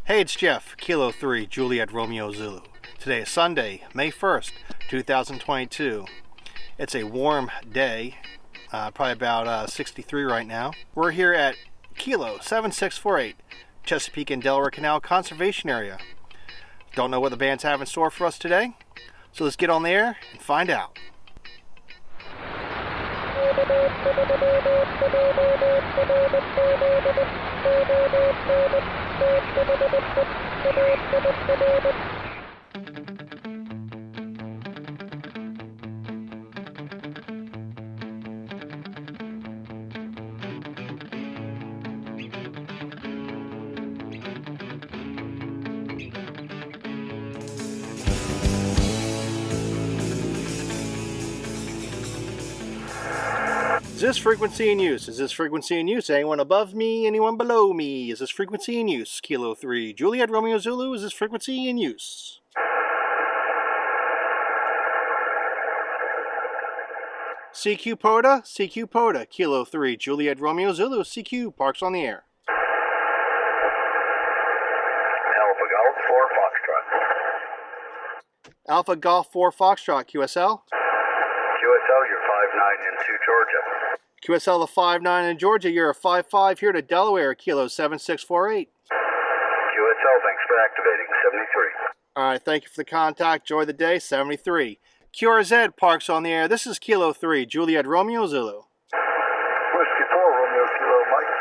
Hey, it's Jeff, Kilo 3, Juliet Romeo Zulu. Today is Sunday, May 1st, 2022. It's a warm day, probably about 63 right now. We're here at Kilo 7648, Chesapeake and Delaware Canal Conservation Area. Don't know what the bands have in store for us today, so let's get on the air and find out. Is this frequency in use? Is this frequency in use? Anyone above me? Anyone below me? Is this frequency in use? Kilo 3, Juliet Romeo Zulu, is this frequency in use? CQ POTA, CQ POTA, Kilo 3, Juliet Romeo Zulu, CQ, Parks on the air. Alpha Golf 4 Foxtrot. Alpha Golf 4 Foxtrot, QSL. QSL, you're 5-9 into Georgia. QSL the 5-9 in Georgia, you're a 5-5 here to Delaware, Kilo 7648. QSL, thanks for activating, 73. Alright, thank you for the contact, enjoy the day, 73. QRZ, Parks on the air, this is Kilo 3, Juliet Romeo Zulu. Whiskey 4 Romeo Kilo Mike.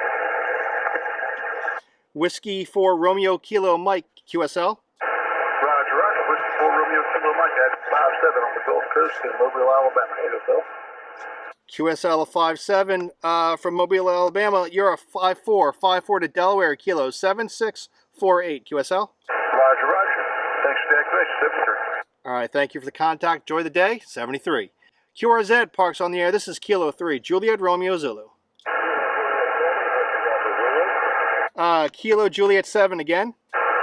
Whiskey 4 Romeo Kilo Mike, QSL. Roger, Whiskey 4 Romeo Kilo Mike at 5-7 on the Gulf Coast in Mobile, Alabama, QSL. QSL a 5-7 from Mobile, Alabama. You're a 5-4. 5-4 to Delaware, Kilo 7648. QSL. Roger. Thanks for the activation, 73. Alright, thank you for the contact. Enjoy the day, 73. QRZ, Parks on the air. This is Kilo 3, Juliet Romeo Zulu. Kilo Juliet 7 again. Roger.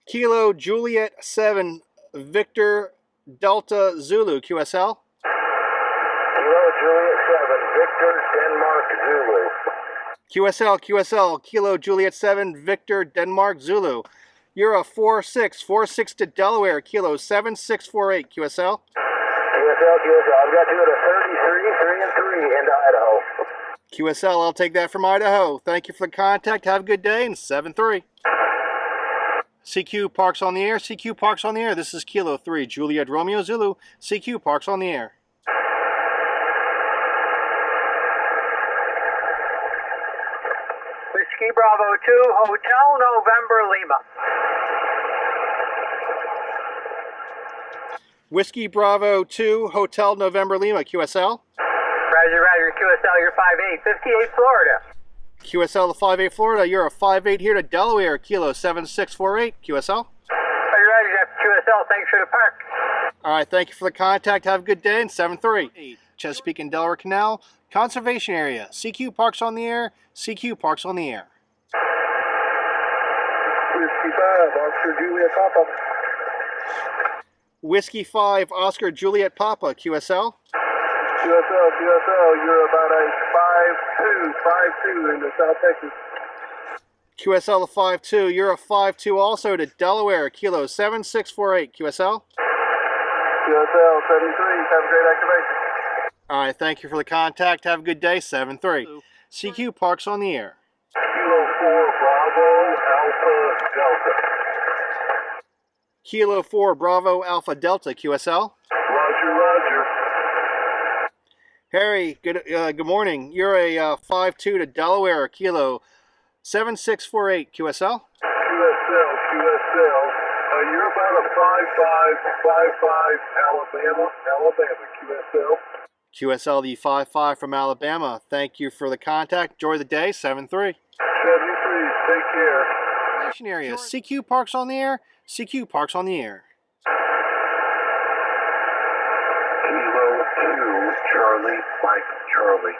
Kilo Juliet 7, Victor, Denmark, Zulu. Kilo Juliet 7, Victor Delta Zulu, QSL. Kilo Juliet 7, Victor, Denmark, Zulu. QSL, Kilo Juliet 7, Victor, Denmark, Zulu. You're a 4-6 to Delaware, Kilo 7648, QSL. QSL, I've got you at a 33, 3 into Idaho. QSL, I'll take that from Idaho. Thank you for the contact. Have a good day, and 7-3. CQ Parks on the air. CQ Parks on the air. This is Kilo 3, Juliet Romeo Zulu. CQ Parks on the air. Whiskey Bravo 2, Hotel November Lima. Whiskey Bravo 2, Hotel November Lima, QSL. Roger, QSL, you're 5-8, 58 Florida. QSL the 5-8 Florida, you're a 5-8 here to Delaware, Kilo 7648, QSL. Roger, QSL, thanks for the park. Alright, thank you for the contact. Have a good day, and 7-3. Chesapeake and Delaware Canal Conservation Area. CQ Parks on the air. CQ Parks on the air. Whiskey 5, Oscar Juliet Papa. Whiskey 5, Oscar Juliet Papa, QSL. QSL, you're about a 5-2 into South Texas. QSL the 5-2, you're a 5-2 also to Delaware, Kilo 7648, QSL. QSL 73, have a great activation. Alright, thank you for the contact. Have a good day, 7-3. CQ Parks on the air. Kilo 4 Bravo Alpha Delta. Kilo 4 Bravo Alpha Delta, QSL. Roger. Harry, good morning. You're a 5-2 to Delaware, Kilo 7648, QSL. QSL, you're about a 5-5 Alabama, QSL. QSL the 5-5 from Alabama. Thank you for the contact. Enjoy the day, 7-3. 73, take care. Conservation area. CQ Parks on the air. CQ Parks on the air. Kilo 2, Charlie, Mike, Charlie.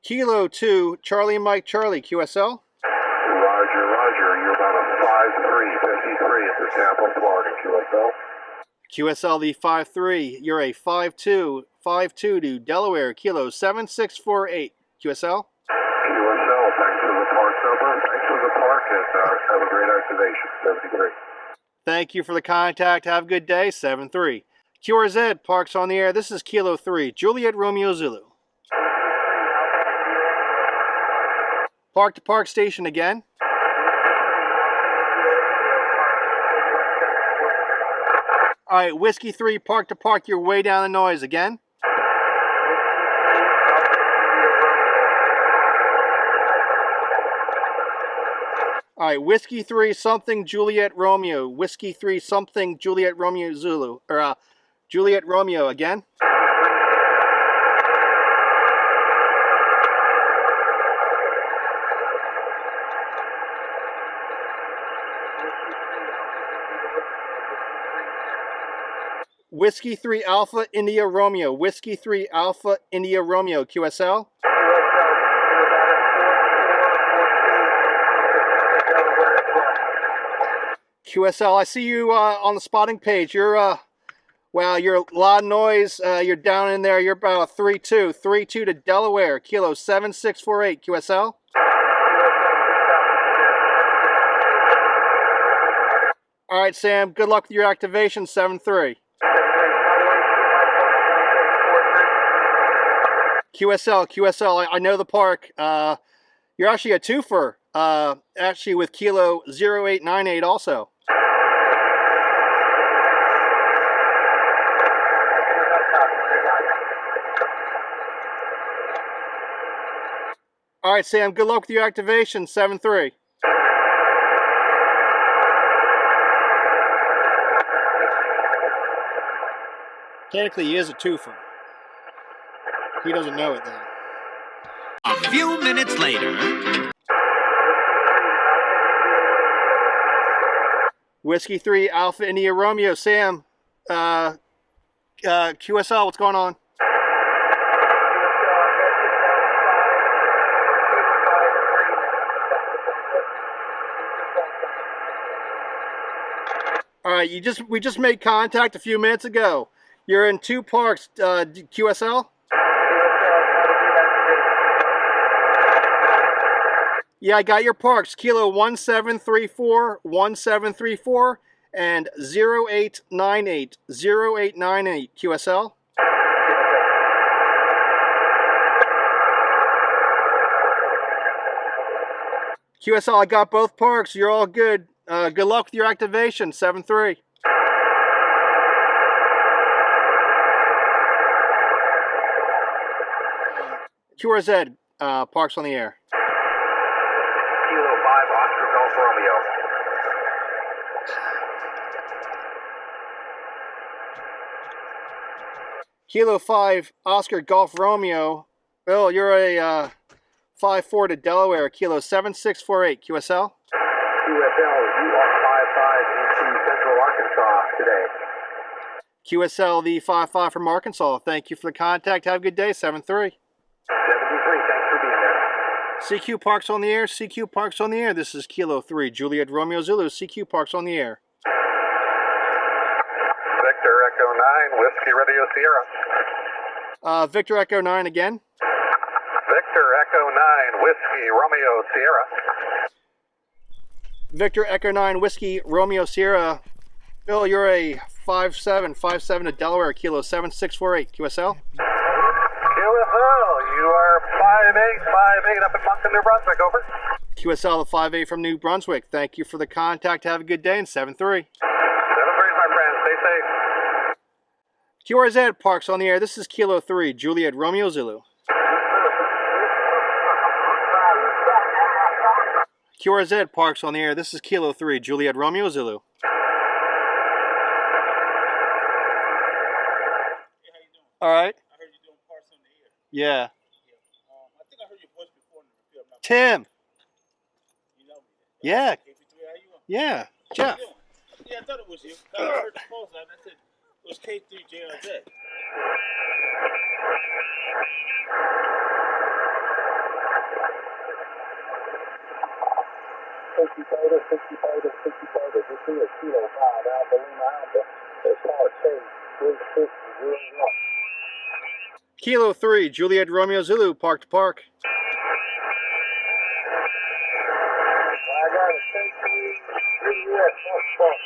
Kilo 2, Charlie Mike Charlie, QSL. Roger, you're about a 5-3, 53 at the Tampa, Florida, QSL. QSL the 5-3, you're a 5-2 to Delaware, kilo 7648. QSL? QSL, thanks for the park number. Thanks for the park, and have a great activation, 73. Thank you for the contact. Have a good day, 7-3. QRZ, Parks on the air. This is Kilo 3, Juliet Romeo Zulu. Park to park station again. All right, Whiskey 3, park to park. You're way down the noise again. All right, Whiskey 3, something Juliet Romeo. Whiskey 3, something Juliet Romeo Zulu. Or Juliet Romeo again. Whiskey 3 Alpha India Romeo. Whiskey 3 Alpha India Romeo. QSL? QSL, I see you on the spotting page. You're, wow, you're a lot of noise. You're down in there. You're about 3-2. 3-2 to Delaware. Kilo 7648. QSL? All right, Sam. Good luck with your activation. 7-3. QSL, I know the park. You're actually a twofer, actually with kilo 0898 also. All right, Sam, good luck with your activation, 7-3. Technically, he is a twofer. He doesn't know it, though. A few minutes later. Whiskey 3, Alpha India Romeo. Sam, QSL, what's going on? All right, we just made contact a few minutes ago. You're in two parks, QSL? Yeah, I got your parks. Kilo 1734, 1734, and 0898, 0898. QSL? QSL, I got both parks. You're all good. Good luck with your activation. 7-3. QRZ, parks on the air. Kilo 5, Oscar Golf Romeo. Kilo 5, Oscar Golf Romeo. Bill, you're a 5-4 to Delaware. Kilo 7648. QSL? QSL, you are 5-5 into Central Arkansas today. QSL, the 5-5 from Arkansas. Thank you for the contact. Have a good day. 7-3. 73, thanks for being there. CQ Parks on the air. CQ Parks on the air. This is Kilo 3, Juliet Romeo Zulu. CQ Parks on the air. Victor Echo 9, Whiskey Radio Sierra. Victor Echo 9 again. Victor Echo 9, Whiskey Romeo Sierra. Victor Echo 9, Whiskey Romeo Sierra. Bill, you're a 5-7 to Delaware. Kilo 7648. QSL? QSL, you are 5-8 up in Moncton, New Brunswick, over. QSL, the 5-8 from New Brunswick. Thank you for the contact. Have a good day. And 7-3. 7-3, my friend, stay safe. QRZ, Parks on the air. This is Kilo 3, Juliet Romeo Zulu. QRZ, Parks on the air. This is Kilo 3, Juliet Romeo Zulu. All right. I heard you doing parts on the air. Yeah. I think I heard your voice before in the repair. I'm not Tim. You know me. Yeah. KP3, how you on? Yeah. How Jeff. you doing? Yeah, I thought it was you. I heard the pulse and I said it was K3JRZ. This is Kilo 5, Alpha Lima Alpha. It's hard chase, 3601. Kilo 3, Juliet Romeo Zulu, park to park. I got a 10-3 US, park.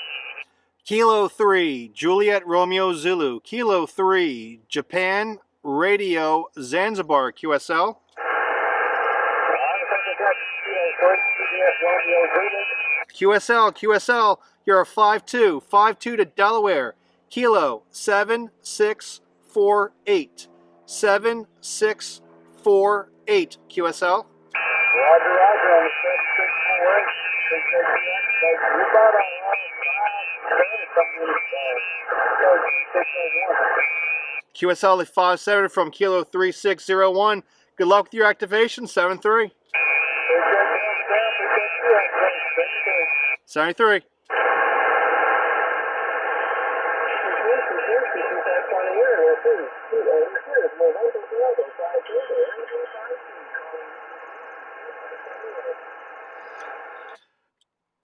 Kilo 3, Juliet Romeo Zulu, Kilo 3, Japan Radio Zanzibar QSL. QSL, you're a 5-2 to Delaware, Kilo 7648, 7648 QSL. Roger, on the 7648. QSL is 57 from Kilo 3601. Good luck with your activation, 7-3. 73.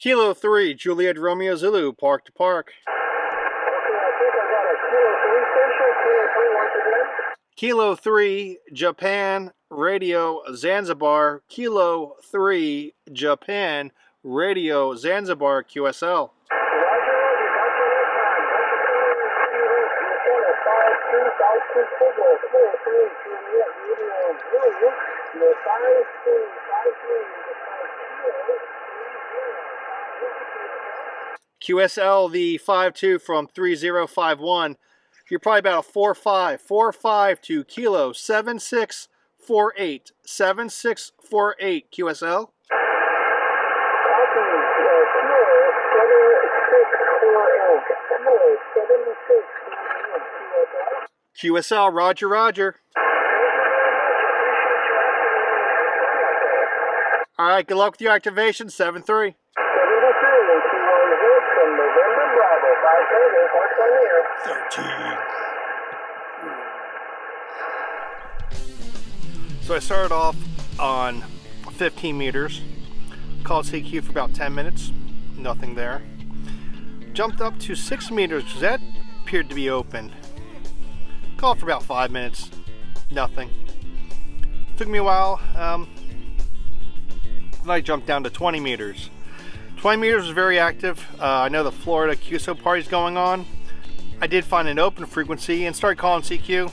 Kilo 3, Juliet Romeo Zulu, park to park. Kilo 3, Japan Radio Zanzibar, Kilo 3, Japan Radio Zanzibar QSL. QSL, the 5-2 from 3051. You're probably about a 4-5 to Kilo 7648, 7648 QSL. QSL, roger, roger. All right, good luck with your activation, 7-3. So I started off on 15 meters, called CQ for about 10 minutes, nothing there. Jumped up to 6 meters, because that appeared to be open. Called for about 5 minutes, nothing. Took me a while, then I jumped down to 20 meters. 20 meters was very active. I know the Florida QSO party's going on. I did find an open frequency and started calling CQ.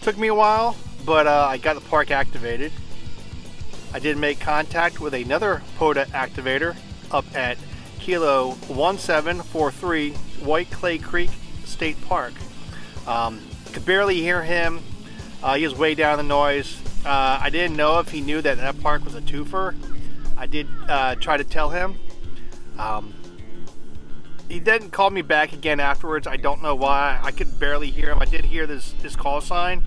Took me a while, but I got the park activated. I did make contact with another POTA activator up at Kilo 1743 White Clay Creek State Park. Could barely hear him. He was way down the noise. I didn't know if he knew that that park was a twofer. I did try to tell him. He didn't call me back again afterwards. I don't know why. I could barely hear him. I did hear his call sign,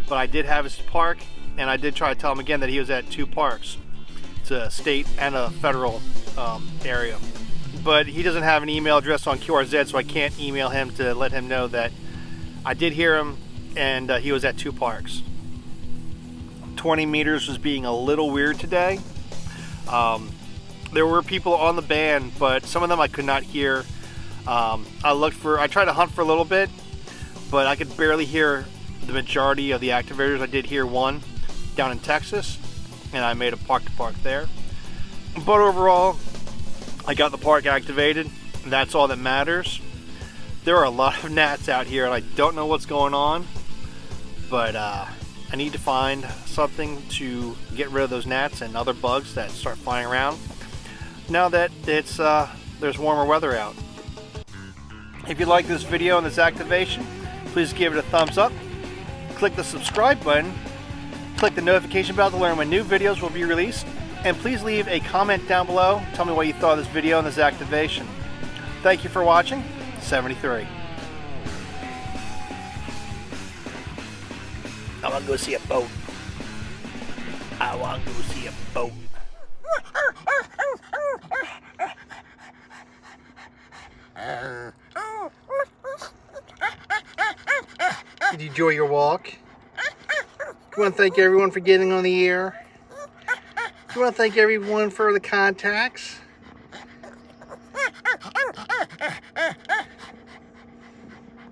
but I did have his park, and I did try to tell him again that he was at two parks. It's a state and a federal area. But he doesn't have an email address on QRZ, so I can't email him to let him know that I did hear him and he was at two parks. 20 meters was being a little weird today. There were people on the band, but some of them I could not hear. I tried to hunt for a little bit, but I could barely hear the majority of the activators. I did hear one down in Texas, and I made a park to park there. But overall, I got the park activated, and that's all that matters. There are a lot of gnats out here, and I don't know what's going on, but I need to find something to get rid of those gnats and other bugs that start flying around now that it's there's warmer weather out. If you like this video and this activation, please give it a thumbs up, click the subscribe button, click the notification bell to learn when new videos will be released, and please leave a comment down below. Tell me what you thought of this video and this activation. Thank you for watching. 73. I want to go see a boat. I want to go see a boat. Did you enjoy your walk? You want to thank everyone for getting on the air? want to thank everyone for the contacts.